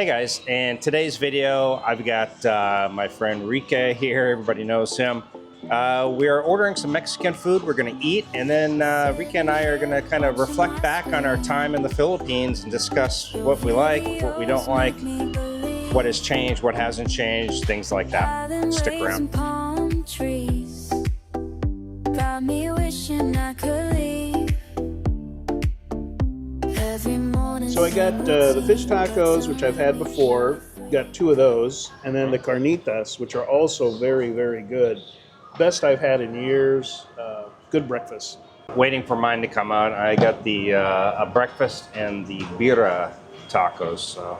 Hey guys, in today's video, I've got my friend Rika here. Everybody knows him. We are ordering some Mexican food we're going to eat, and then Rika and I are going to kind of reflect back on our time in the Philippines and discuss what we like, what we don't like, what has changed, what hasn't changed, things like that. Stick around. So I got the fish tacos, which I've had before, got 2 of those, and then the carnitas, which are also very, very good. Best I've had in years. Good breakfast. Waiting for mine to come out. I got the a breakfast and the birria tacos. So.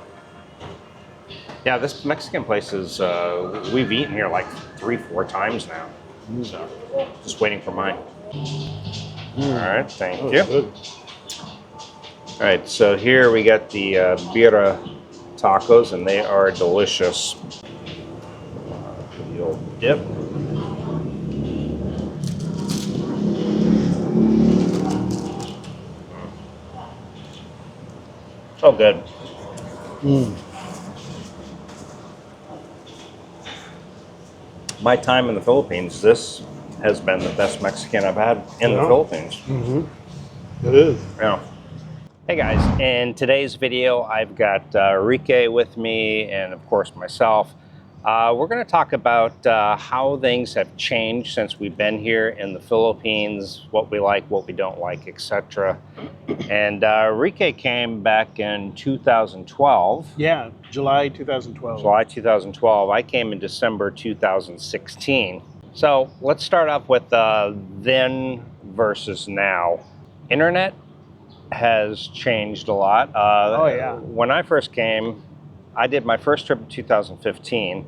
Yeah, this Mexican place is, we've eaten here like 3-4 times now. So just waiting for mine. All right, thank you. Good. All right, so here we got the birria tacos, and they are delicious. The old dip. So good. My time in the Philippines, this has been the best Mexican I've had in the Philippines. It is. Yeah. Hey guys, in today's video, I've got Rike with me and of course myself. We're going to talk about how things have changed since we've been here in the Philippines, what we like, what we don't like, etc. And Rike came back in 2012. Yeah, July 2012. July 2012. I came in December 2016. So let's start off with then versus now. Internet has changed a lot. Oh yeah. When I first came, I did my first trip in 2015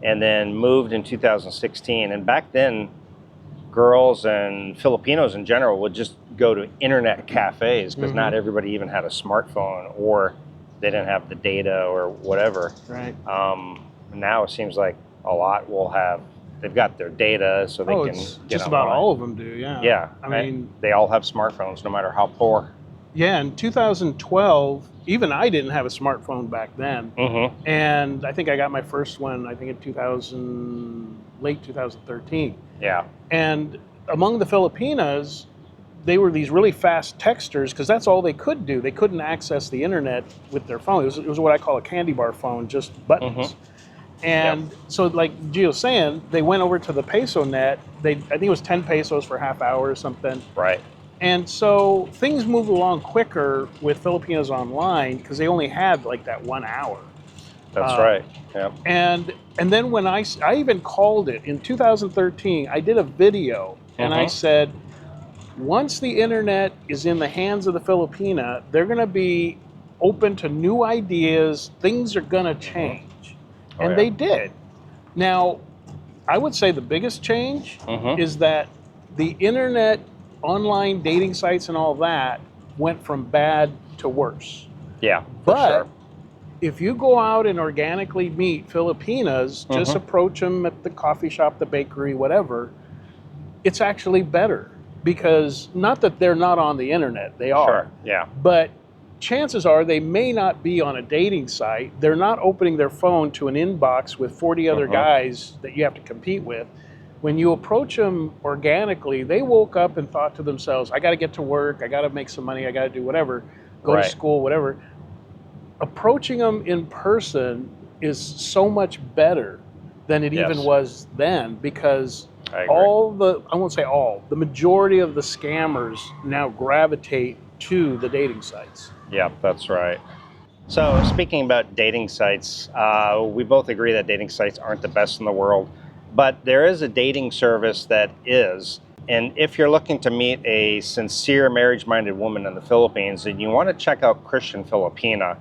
and then moved in 2016. And back then, girls and Filipinos in general would just go to internet cafes because not everybody even had a smartphone, or they didn't have the data or whatever. Right. Now it seems like a lot will have, they've got their data so they can get just online. about all of them do, yeah. Yeah. I mean, they all have smartphones no matter how poor. yeah, in 2012, even I didn't have a smartphone back then. And I think I got my first one, I think in late 2013. Yeah. And among the Filipinas, they were these really fast texters because that's all they could do. They couldn't access the internet with their phone. It was what I call a candy bar phone, just buttons. And so, like Gio was saying, they went over to the peso net. I think it was 10 pesos for a half hour or something. Right. And so things moved along quicker with Filipinos online because they only had like that 1 hour. That's right. Yeah. And then when I even called it in 2013, I did a video and I said, once the internet is in the hands of the Filipina, they're going to be open to new ideas. Things are going to change. And they did. Now, I would say the biggest change is that the internet, online dating sites and all that went from bad to worse. Yeah, but if you go out and organically meet Filipinas, just approach them at the coffee shop, the bakery, whatever, it's actually better. Because not that they're not on the internet, they are. Sure, yeah. But chances are they may not be on a dating site. They're not opening their phone to an inbox with 40 other guys that you have to compete with. When you approach them organically, they woke up and thought to themselves, I got to get to work, I got to make some money, I got to do whatever, go to school, whatever. Approaching them in person is so much better than it even was then, because I won't say all, the majority of the scammers now gravitate to the dating sites. Yeah, that's right. So speaking about dating sites, we both agree that dating sites aren't the best in the world. But there is a dating service that is. And if you're looking to meet a sincere marriage-minded woman in the Philippines and you want to check out Christian Filipina,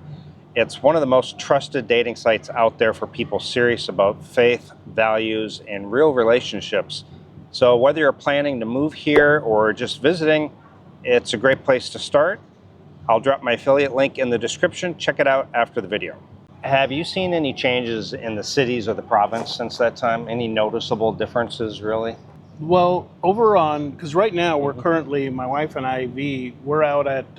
it's one of the most trusted dating sites out there for people serious about faith, values, and real relationships. So whether you're planning to move here or just visiting, it's a great place to start. I'll drop my affiliate link in the description. Check it out after the video. Have you seen any changes in the cities or the province since that time? Any noticeable differences, really? Well, because right now we're currently, my wife and I, we're out at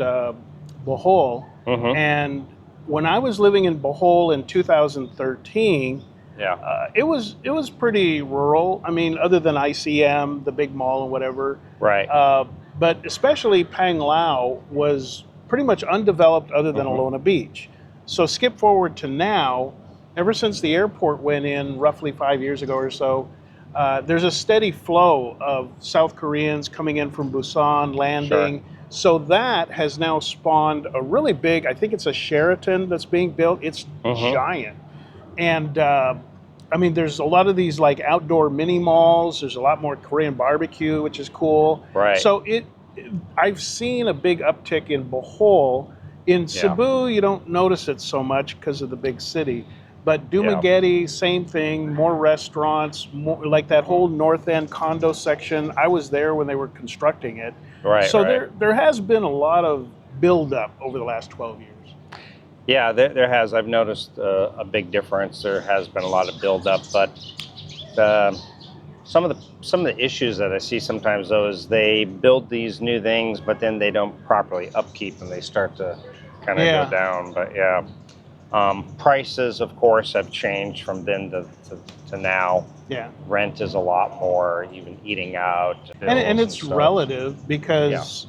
Bohol, and when I was living in Bohol in 2013, Yeah. it was pretty rural. I mean, other than ICM, the big mall and whatever. Right. But especially Pang Lao was pretty much undeveloped other than Alona Beach. So skip forward to now, ever since the airport went in roughly 5 years ago or so, there's a steady flow of South Koreans coming in from Busan, landing. Sure. So that has now spawned a really big, I think it's a Sheraton that's being built. It's giant. And I mean, there's a lot of these like outdoor mini malls. There's a lot more Korean barbecue, which is cool. Right. So I've seen a big uptick in Bohol. In Cebu, you don't notice it so much because of the big city. But Dumaguete, same thing, more restaurants, more, like that whole North End condo section. I was there when they were constructing it. Right. So there has been a lot of buildup over the last 12 years. Yeah, there has. I've noticed a big difference. There has been a lot of buildup, but some of the issues that I see sometimes though is they build these new things, but then they don't properly upkeep, and they start to kind of go down. But prices, of course, have changed from then to now. Yeah, rent is a lot more, even eating out. And it's relative because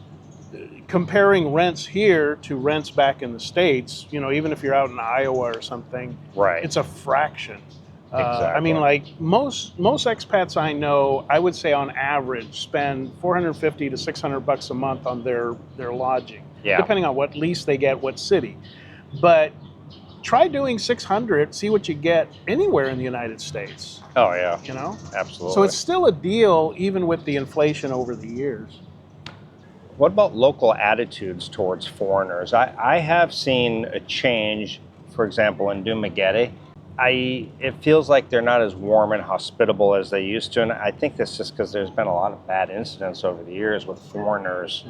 comparing rents here to rents back in the States, you know, even if you're out in Iowa or something, right, it's a fraction. Exactly. I mean, like most expats I know, I would say on average spend $450 to $600 a month on their lodging, depending on what lease they get, what city. But try doing 600, see what you get anywhere in the United States. Oh yeah, you know, absolutely. So it's still a deal, even with the inflation over the years. What about local attitudes towards foreigners? I have seen a change, for example, in Dumaguete. It feels like they're not as warm and hospitable as they used to, and I think that's just because there's been a lot of bad incidents over the years with foreigners.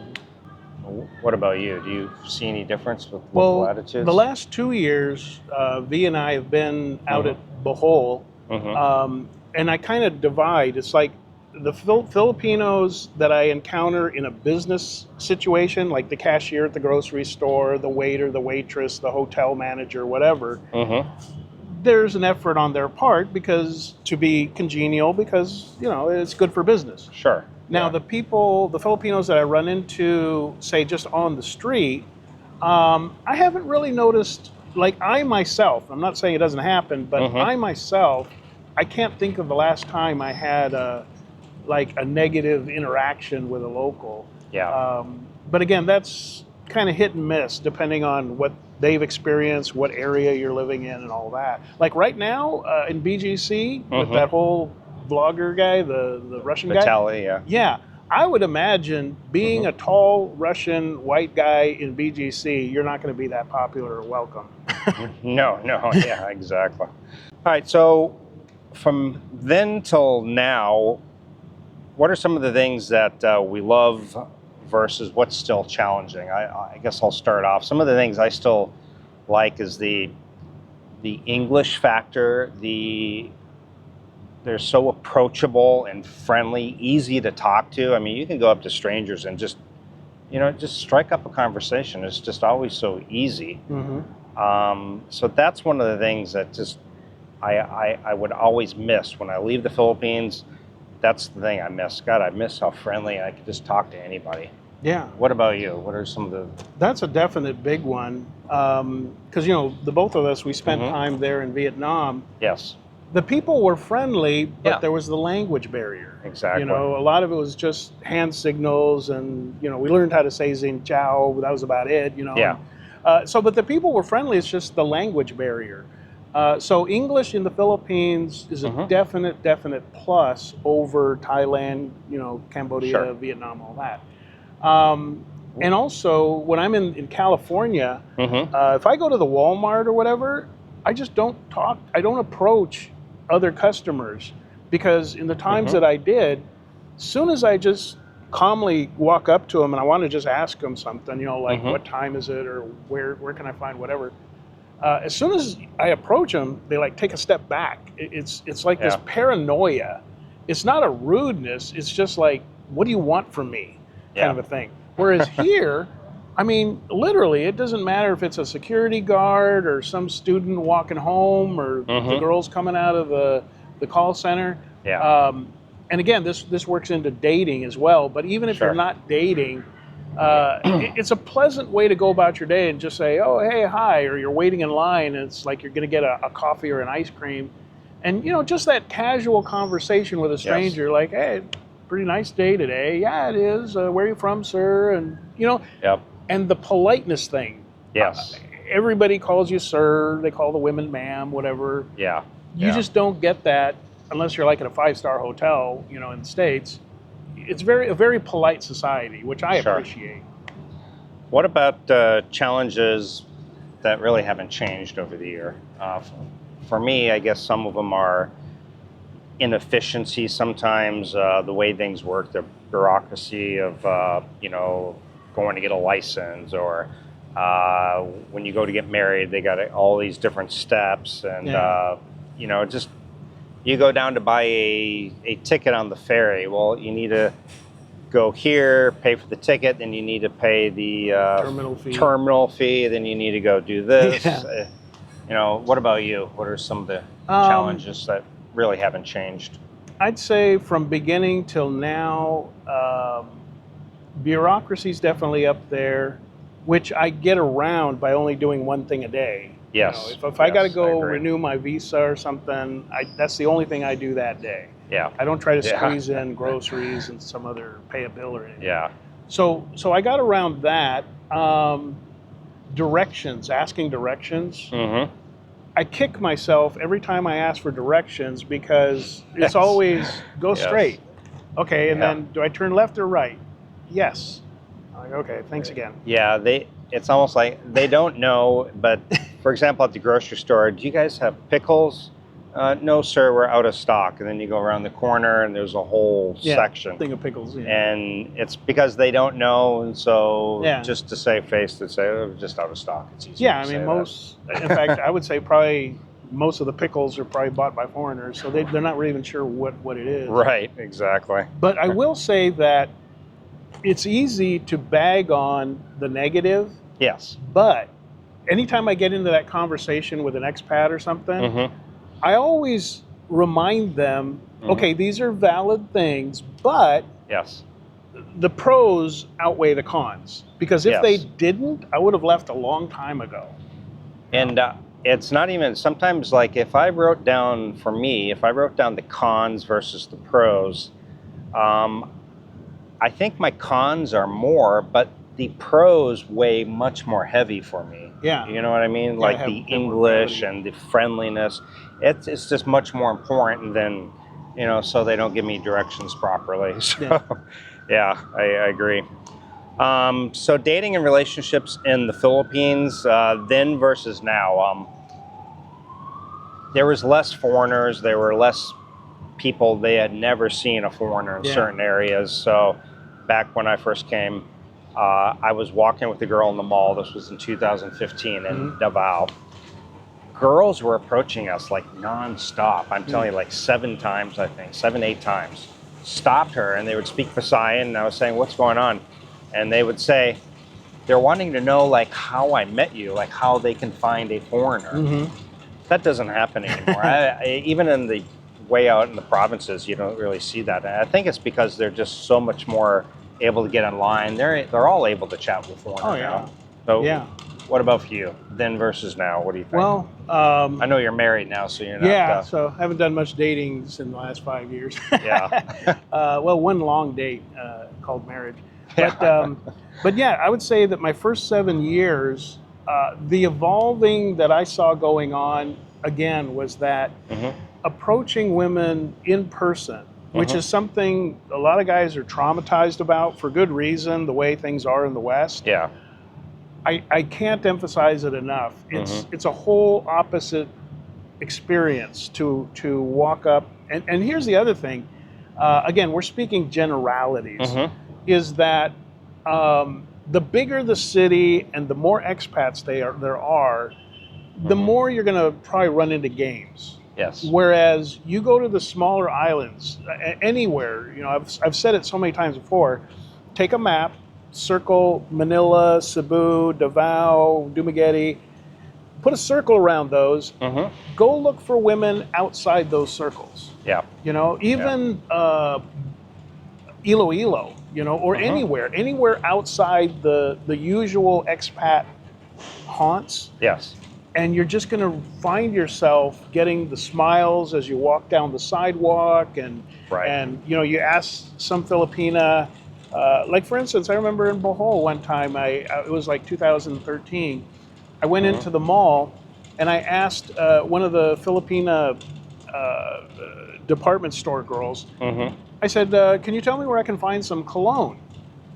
What about you? Do you see any difference with local attitudes? The last 2 years, V and I have been out at Bohol, and I kind of divide. It's like the Filipinos that I encounter in a business situation, like the cashier at the grocery store, the waiter, the waitress, the hotel manager, whatever, there's an effort on their part to be congenial because, you know, it's good for business. Sure. Now, the Filipinos that I run into, say, just on the street, I haven't really noticed, like I myself, I'm not saying it doesn't happen, but I myself, I can't think of the last time I had a negative interaction with a local. Yeah. But again, that's kind of hit and miss depending on what they've experienced, what area you're living in, and all that. Like right now in BGC with that whole vlogger guy, the Russian guy. Vitaly, yeah. I would imagine being a tall Russian white guy in BGC, you're not going to be that popular or welcome. No, yeah, exactly. All right, so from then till now, what are some of the things that we love versus what's still challenging? I guess I'll start off. Some of the things I still like is the English factor. They're so approachable and friendly, easy to talk to. I mean, you can go up to strangers and just strike up a conversation. It's just always so easy. So that's one of the things that just I would always miss when I leave the Philippines. That's the thing I miss. God, I miss how friendly I could just talk to anybody. Yeah. What about you? What are some of the... That's a definite big one. Because, you know, the both of us, we spent time there in Vietnam. Yes. The people were friendly, but there was the language barrier. Exactly. You know, a lot of it was just hand signals, and, you know, we learned how to say Xin Chao, but that was about it, you know. Yeah. But the people were friendly, it's just the language barrier. So English in the Philippines is a definite plus over Thailand, you know, Cambodia, Vietnam, all that. And also, when I'm in California, if I go to the Walmart or whatever, I just don't talk. I don't approach other customers because in the times that I did, as soon as I just calmly walk up to them and I want to just ask them something, you know, like what time is it or where can I find whatever. As soon as I approach them, they like take a step back. It's like this paranoia. It's not a rudeness. It's just like, what do you want from me? Kind of a thing. Whereas here, I mean, literally, it doesn't matter if it's a security guard or some student walking home or the girls coming out of the call center. Yeah. And again, this works into dating as well. But even if Sure. you're not dating, it's a pleasant way to go about your day and just say, oh, hey, hi, or you're waiting in line and it's like you're going to get a coffee or an ice cream. And, just that casual conversation with a stranger, like, hey, pretty nice day today. Yeah, it is. Where are you from, sir? And, Yep. and the politeness thing. Yes. Everybody calls you sir. They call the women ma'am, whatever. Yeah. You just don't get that unless you're like at a 5-star hotel, in the States. It's a very polite society, which I appreciate. What about challenges that really haven't changed over the year? For me, I guess some of them are inefficiency sometimes, the way things work, the bureaucracy of, going to get a license, or when you go to get married, they got all these different steps. And, just you go down to buy a ticket on the ferry. Well, you need to go here, pay for the ticket, then you need to pay the terminal fee, then you need to go do this. What about you? What are some of the challenges that really haven't changed? I'd say from beginning till now, bureaucracy's definitely up there, which I get around by only doing one thing a day. Yes. If I got to go renew my visa or something, that's the only thing I do that day. Yeah. I don't try to squeeze in groceries and some other pay a bill or anything. Yeah. So I got around that. Asking directions. Mm-hmm. I kick myself every time I ask for directions because it's always go straight. Okay, and then do I turn left or right? Yes. I'm like, okay, thanks again. Yeah, it's almost like they don't know, but for example, at the grocery store, do you guys have pickles? No, sir, we're out of stock. And then you go around the corner and there's a whole section. Thing of pickles. Yeah. And it's because they don't know, and so just to save face, they say, oh, just out of stock. It's easy. Yeah, I mean, in fact, I would say probably most of the pickles are probably bought by foreigners, so they're not really even sure what it is. Right, exactly. But I will say that it's easy to bag on the negative. Yes. But anytime I get into that conversation with an expat or something, I always remind them, okay, these are valid things, but the pros outweigh the cons. Because if they didn't, I would have left a long time ago. And it's not even, sometimes like if I wrote down the cons versus the pros, I think my cons are more, but the pros weigh much more heavy for me. Yeah. You know what I mean? Yeah, like the English and the friendliness. It's just much more important than, so they don't give me directions properly. So, I agree. So dating and relationships in the Philippines, then versus now, there was less foreigners. There were less people. They had never seen a foreigner in certain areas. So back when I first came, I was walking with a girl in the mall. This was in 2015 in Davao. Girls were approaching us like nonstop. I'm telling you, like 7, 8 times. Stopped her, and they would speak Visayan, and I was saying, what's going on? And they would say, they're wanting to know like how I met you, like how they can find a foreigner. That doesn't happen anymore. Even in the way out in the provinces, you don't really see that. And I think it's because they're just so much more able to get online. They're all able to chat with foreigners now. So what about for you, then versus now? What do you think? Well, I know you're married now, so you're not. Yeah, so I haven't done much dating in the last 5 years. Well, one long date called marriage. But yeah, I would say that my first 7 years, the evolving that I saw going on, again, was that approaching women in person, which is something a lot of guys are traumatized about for good reason, the way things are in the West. Yeah. I can't emphasize it enough. It's a whole opposite experience to walk up. And here's the other thing. Again, we're speaking generalities. Is that the bigger the city and the more expats there are, the more you're going to probably run into games. Yes. Whereas you go to the smaller islands, anywhere, I've said it so many times before, take a map, circle Manila, Cebu, Davao, Dumaguete. Put a circle around those. Mm-hmm. Go look for women outside those circles. Yeah. You know, even Iloilo, you know, or Mm-hmm. anywhere outside the usual expat haunts, Yes. and you're just going to find yourself getting the smiles as you walk down the sidewalk, Right. and you know, you ask some Filipina, like for instance, I remember in Bohol one time, it was like 2013. I went Mm-hmm. into the mall, and I asked one of the Filipina uh, department store girls. Mm-hmm. I said, "Can you tell me where I can find some cologne?"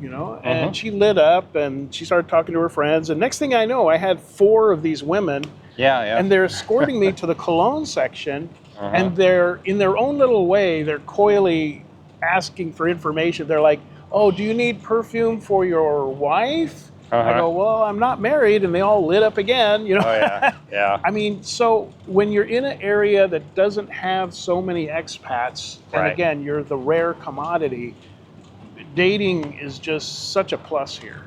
You know, and Mm-hmm. she lit up and she started talking to her friends. And next thing I know, I had 4 of these women, Yeah. Yeah. and they're escorting me to the cologne section. Uh-huh. And they're, in their own little way, they're coyly asking for information. They're like, "Oh, do you need perfume for your wife?" I Uh-huh. go, "Well, I'm not married," and they all lit up again. You know, Oh yeah. Yeah. I mean, so when you're in an area that doesn't have so many expats, and Right. again, you're the rare commodity, dating is just such a plus here.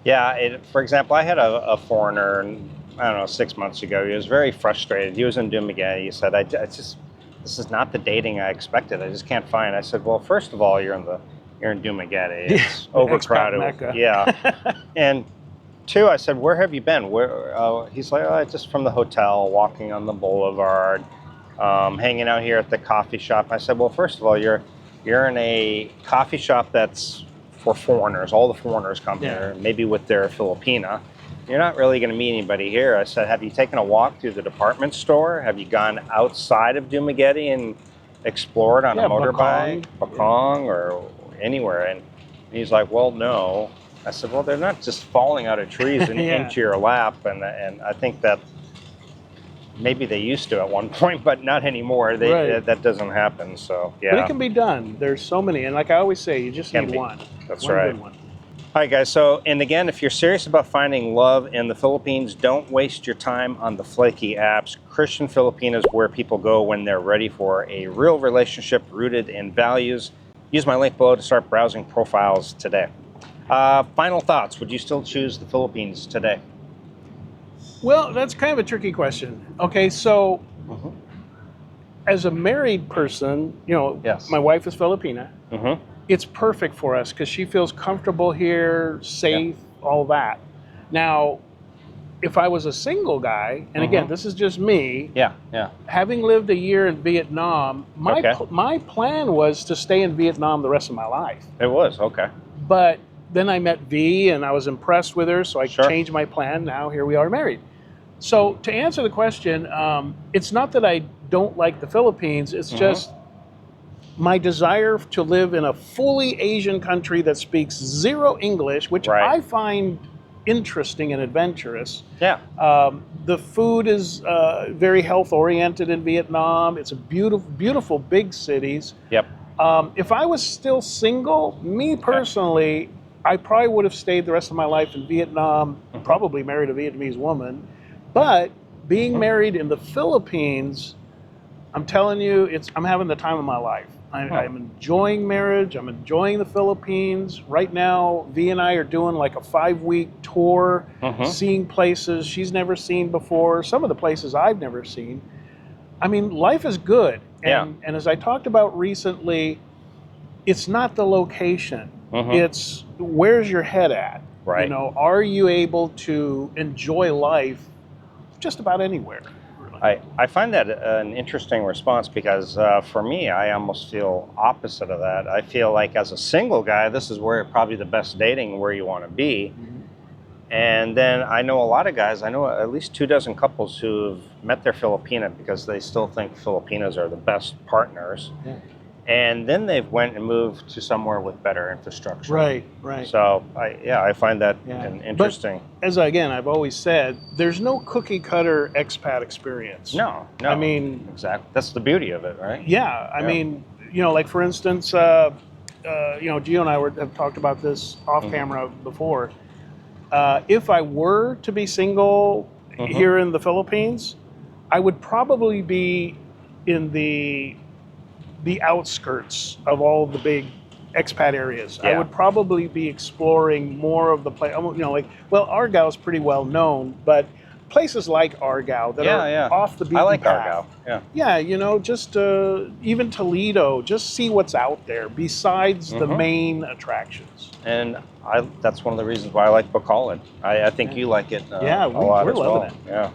Yeah, for example, I had a foreigner, I don't know, 6 months ago. He was very frustrated. He was in Dumaguete. He said, I just, this is not the dating I expected. I just can't find. I said, well, first of all, you're in Dumaguete. It's The expat overcrowded. mecca. Yeah. And two, I said, where have you been? He's like, oh, just from the hotel, walking on the boulevard, hanging out here at the coffee shop. I said, well, first of all, you're in a coffee shop that's for foreigners. All the foreigners come here, maybe with their Filipina. You're not really going to meet anybody here. I said, have you taken a walk through the department store? Have you gone outside of Dumaguete and explored on a motorbike, Bakong, or anywhere? And he's like, well, no. I said, well, they're not just falling out of trees and into your lap. And I think that maybe they used to at one point, but not anymore. That doesn't happen. So yeah, but it can be done. There's so many, and like I always say, you just need one. That's one right. Good one. All right, guys. So, and again, if you're serious about finding love in the Philippines, don't waste your time on the flaky apps. Christian Filipina is where people go when they're ready for a real relationship rooted in values. Use my link below to start browsing profiles today. Final thoughts. Would you still choose the Philippines today? Well, that's kind of a tricky question. Okay, so Mm-hmm. as a married person, you know, Yes. my wife is Filipina. Mm-hmm. It's perfect for us because she feels comfortable here, safe, all that. Now, if I was a single guy, and again, this is just me, Yeah, yeah. having lived a year in Vietnam, my plan was to stay in Vietnam the rest of my life. It was, okay. But then I met V and I was impressed with her, so I changed my plan. Now here we are married. So to answer the question, it's not that I don't like the Philippines, it's just my desire to live in a fully Asian country that speaks zero English, which I find interesting and adventurous. Yeah. The food is very health oriented in Vietnam. It's a beautiful, beautiful big cities. Yep. If I was still single, me personally, I probably would have stayed the rest of my life in Vietnam, probably married a Vietnamese woman. But being married in the Philippines, I'm telling you, I'm having the time of my life. I'm enjoying marriage. I'm enjoying the Philippines. Right now, V and I are doing like a 5-week tour, seeing places she's never seen before, some of the places I've never seen. I mean, life is good. And as I talked about recently, it's not the location. It's where's your head at? Right. You know, are you able to enjoy life just about anywhere? I find that an interesting response because for me, I almost feel opposite of that. I feel like as a single guy, this is where probably the best dating where you want to be. And then I know a lot of guys, I know at least 24 couples who've met their Filipina because they still think Filipinas are the best partners. And then they've went and moved to somewhere with better infrastructure. Right. So I find that interesting. But as I've always said, there's no cookie cutter expat experience. No. I mean, exactly. That's the beauty of it, right? Yeah. I mean, you know, like for instance, you know, Gio and I have talked about this off camera before. If I were to be single here in the Philippines, I would probably be in the outskirts of all the big expat areas. Yeah. I would probably be exploring more of the place. Like, well, Argyle's pretty well known, but places like Argyle that are off the beaten I like path. Argyle. Yeah. Just even Toledo. Just see what's out there besides the main attractions. And that's one of the reasons why I like Buckholland. I think you like it a lot we're as well. loving it.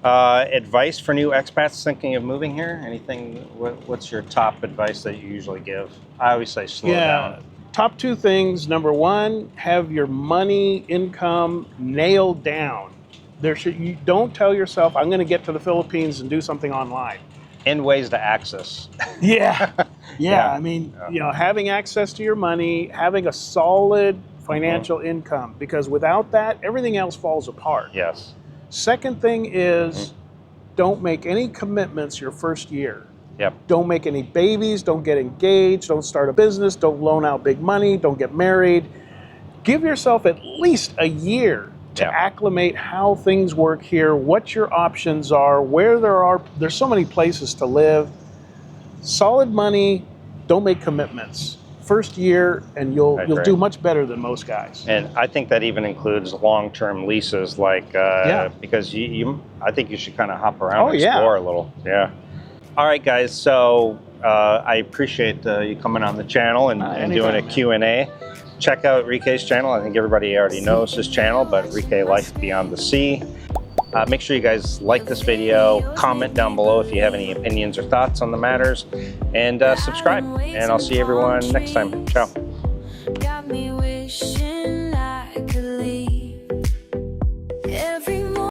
Yeah. Advice for new expats thinking of moving here? Anything? What's your top advice that you usually give? I always say slow down. Top 2 things. Number 1, have your money income nailed down. You don't tell yourself, I'm going to get to the Philippines and do something online. And ways to access. Yeah. I mean, having access to your money, having a solid financial income, because without that, everything else falls apart. Yes. Second thing is, don't make any commitments your first year. Yep. Don't make any babies, don't get engaged, don't start a business, don't loan out big money, don't get married. Give yourself at least a year to acclimate how things work here, what your options are, where there's so many places to live. Solid money, don't make commitments. First year, and you'll do much better than most guys. And I think that even includes long-term leases, like because I think you should kind of hop around and explore a little. Yeah. All right, guys. So I appreciate you coming on the channel and doing a Q&A. Check out Rike's channel. I think everybody already knows his channel, but Rike Life Beyond the Sea. Make sure you guys like this video, comment down below if you have any opinions or thoughts on the matters, and subscribe. And I'll see everyone next time. Ciao.